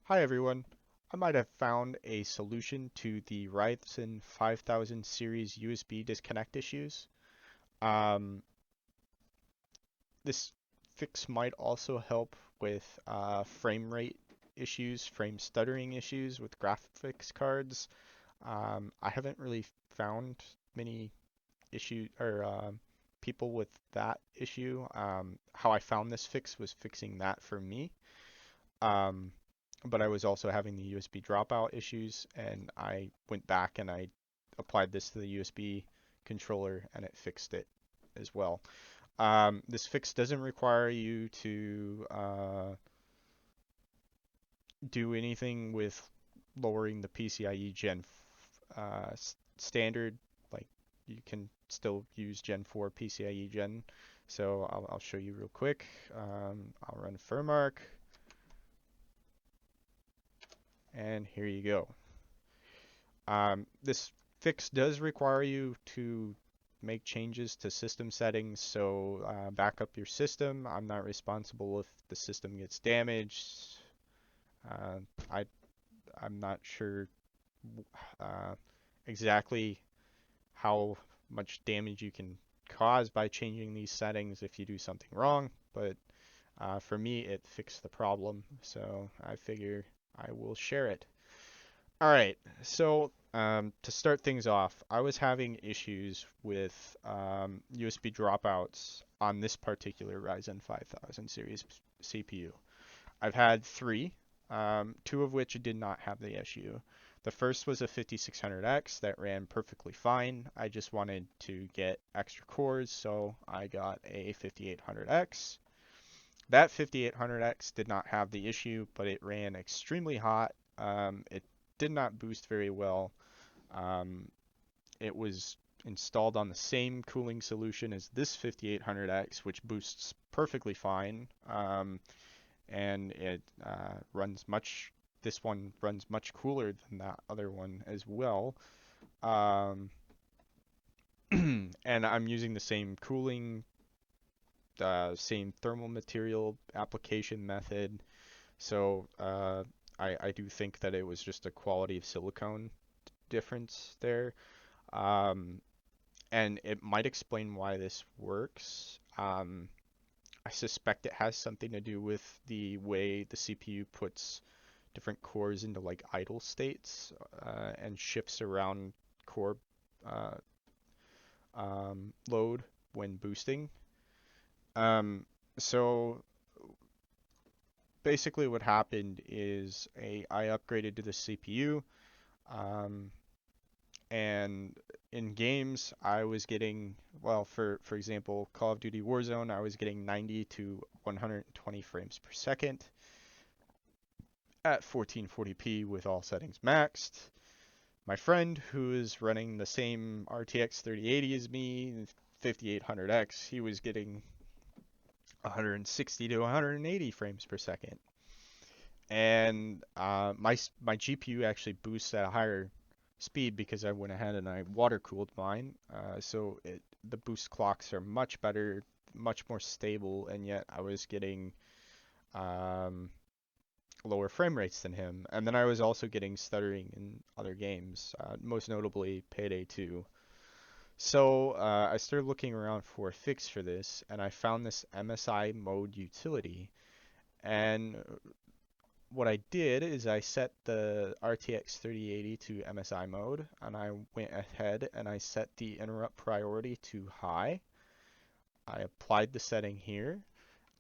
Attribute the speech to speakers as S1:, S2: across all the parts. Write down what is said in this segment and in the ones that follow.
S1: Hi everyone. I might have found a solution to the Ryzen 5000 series USB disconnect issues. Um, this fix might also help with frame rate issues, frame stuttering issues with graphics cards. I haven't really found many issue or people with that issue. How I found this fix was fixing that for me. Um, but I was also having the USB dropout issues, and I went back and I applied this to the USB controller, and it fixed it as well. This fix doesn't require you to do anything with lowering the PCIe Gen standard. Like you can still use Gen 4 PCIe Gen. So I'll show you real quick. I'll run firmark, and here you go. This fix does require you to make changes to system settings, so back up your system. I'm not responsible if the system gets damaged. Uh, I I'm not sure uh, exactly how much damage you can cause by changing these settings if you do something wrong, but for me it fixed the problem, so I figure I will share it. All right, so to start things off, I was having issues with USB dropouts on this particular Ryzen 5000 series CPU. I've had three, two of which did not have the issue. The first was a 5600X that ran perfectly fine. I just wanted to get extra cores, so I got a 5800X. That 5800X did not have the issue, but it ran extremely hot. It did not boost very well. Um, it was installed on the same cooling solution as this 5800X, which boosts perfectly fine, and it runs much. This one runs much cooler than that other one as well. Um, and I'm using the same cooling, same thermal material application method. So I do think that it was just a quality of silicone difference there. Um, and it might explain why this works. I suspect it has something to do with the way the CPU puts different cores into like idle states and shifts around core uh, load when boosting. Um, so basically, what happened is I upgraded to the CPU. Um, and in games I was getting, well, for example, Call of Duty Warzone, I was getting 90 to 120 frames per second at 1440p with all settings maxed. My friend, who is running the same RTX 3080 as me, 5800X, he was getting 160 to 180 frames per second. And my GPU actually boosts at a higher speed because I went ahead and I water cooled mine. So the boost clocks are much better, much more stable, and yet I was getting um, lower frame rates than him. And then I was also getting stuttering in other games, most notably Payday 2. So I started looking around for a fix for this, and I found this MSI mode utility. And what I did is I set the RTX 3080 to MSI mode, and I went ahead and I set the interrupt priority to high. I applied the setting here,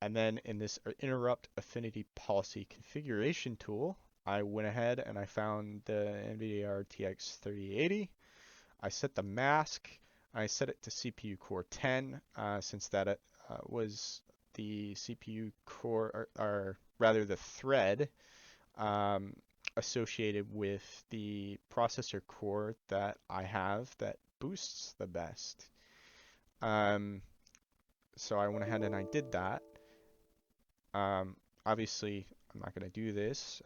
S1: and then in this interrupt affinity policy configuration tool, I went ahead and I found the NVIDIA RTX 3080. I set the mask. I set it to CPU core 10 since that was the CPU core, or rather the thread um, associated with the processor core that I have that boosts the best. Um, so I went ahead and I did that. Um, Obviously, I'm not going to do this.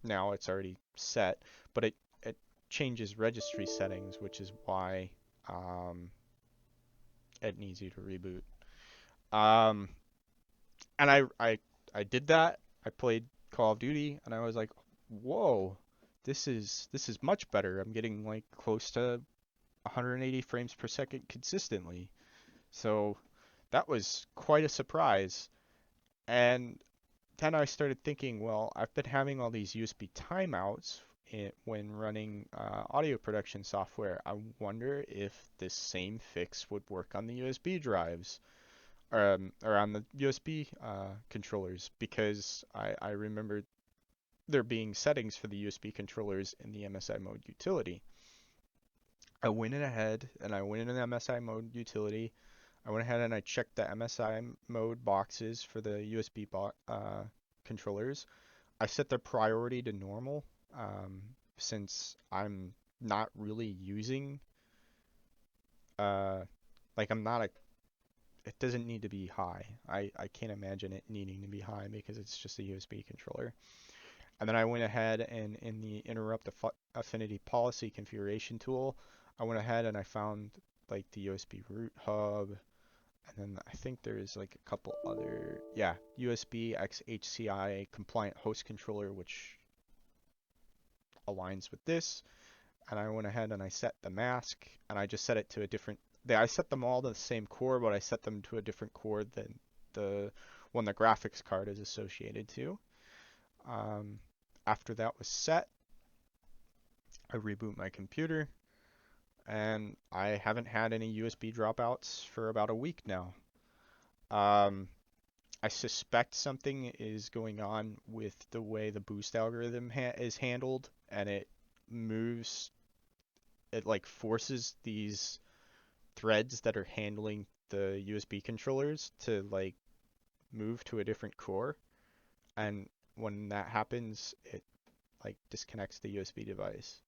S1: Now it's already set, but it changes registry settings, which is why um, it needs you to reboot. Um, and I did that. I played Call of Duty, and I was like, whoa, this is much better. I'm getting like close to 180 frames per second consistently. So that was quite a surprise. And then I started thinking, well, I've been having all these USB timeouts when running audio production software. I wonder if this same fix would work on the USB drives, or on the USB controllers, because I remember there being settings for the USB controllers in the MSI mode utility. I went in ahead and I went into the MSI mode utility. I went ahead and I checked the MSI mode boxes for the USB controllers. I set the priority to normal, since I'm not really using, uh, like I'm not a, it doesn't need to be high. I can't imagine it needing to be high because it's just a USB controller. And then I went ahead and in the interrupt affinity policy configuration tool, I went ahead and I found like the USB root hub, and then I think there's like a couple other, yeah, USB X HCI compliant host controller, which aligns with this. And I went ahead and I set the mask, and I just set it to a different, I set them all to the same core, but I set them to a different core than the one the graphics card is associated to. Um, After that was set, I reboot my computer, and I haven't had any USB dropouts for about a week now. Um, I suspect something is going on with the way the boost algorithm is handled, and moves, it like forces these threads that are handling the USB controllers to like move to a different core, and when that happens, it like disconnects the USB device.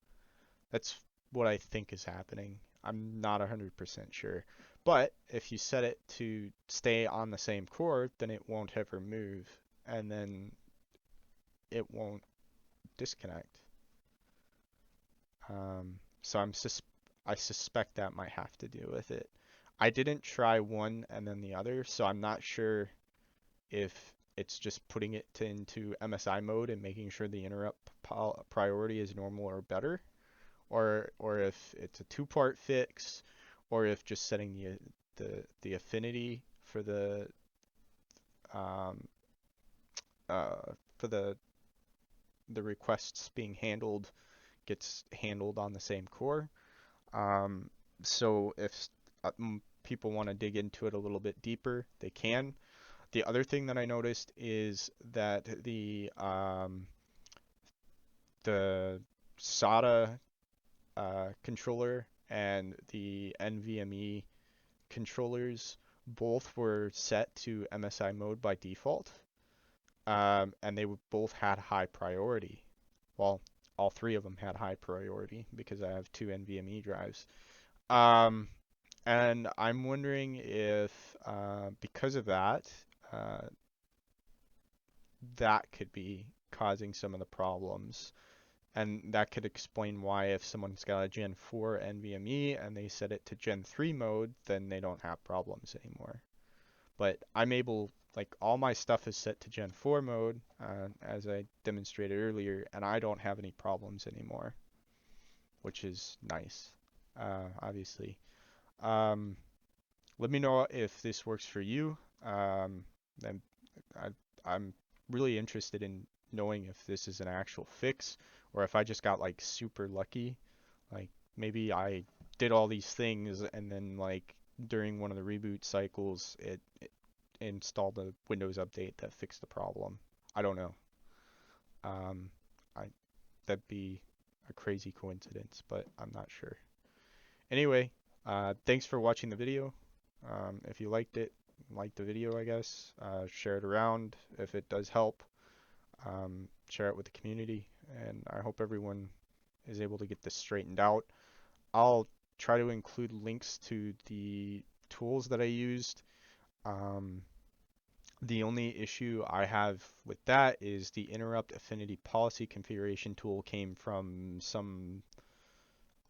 S1: That's what I think is happening. I'm not 100% sure. But if you set it to stay on the same core, then it won't ever move, and then it won't disconnect. So I suspect that might have to do with it. I didn't try one and then the other, so I'm not sure if it's just putting it into MSI mode and making sure the interrupt priority is normal or better, or if it's a two-part fix, or if just setting the affinity for the um, for the requests being handled gets handled on the same core. Um, so if people want to dig into it a little bit deeper, they can. The other thing that I noticed is that the SATA controller and the NVMe controllers both were set to MSI mode by default, and they both had high priority. Well, all three of them had high priority because I have two NVMe drives. Um, and I'm wondering if, because of that, uh, that could be causing some of the problems. And that could explain why if someone's got a Gen 4 NVMe and they set it to Gen 3 mode, then they don't have problems anymore. But I'm able, like all my stuff is set to Gen 4 mode, as I demonstrated earlier, and I don't have any problems anymore, which is nice, obviously. Um, Let me know if this works for you. And I, I'm really interested in knowing if this is an actual fix or if I just got like super lucky. Like maybe I did all these things and then like during one of the reboot cycles it installed a Windows update that fixed the problem. I don't know. Um, I That'd be a crazy coincidence, but I'm not sure. Anyway, thanks for watching the video. If you liked it, like the video, I guess. Share it around if it does help. Share it with the community, and I hope everyone is able to get this straightened out. I'll try to include links to the tools that I used. Um, the only issue I have with that is the interrupt affinity policy configuration tool came from some,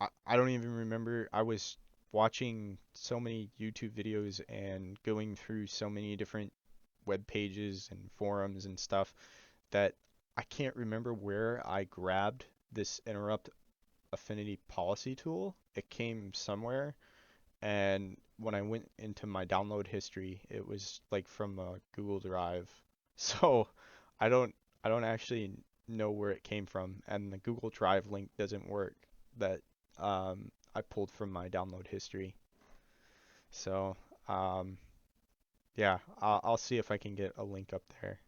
S1: I don't even remember. I was watching so many YouTube videos and going through so many different web pages and forums and stuff that I can't remember where I grabbed this interrupt affinity policy tool. It came somewhere, and when I went into my download history, it was like from a Google Drive. So I don't I don't actually know where it came from, and the Google Drive link doesn't work that I pulled from my download history. So um, yeah, I'll see if I can get a link up there.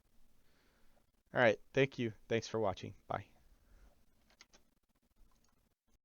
S1: All right, thank you. Thanks for watching. Bye.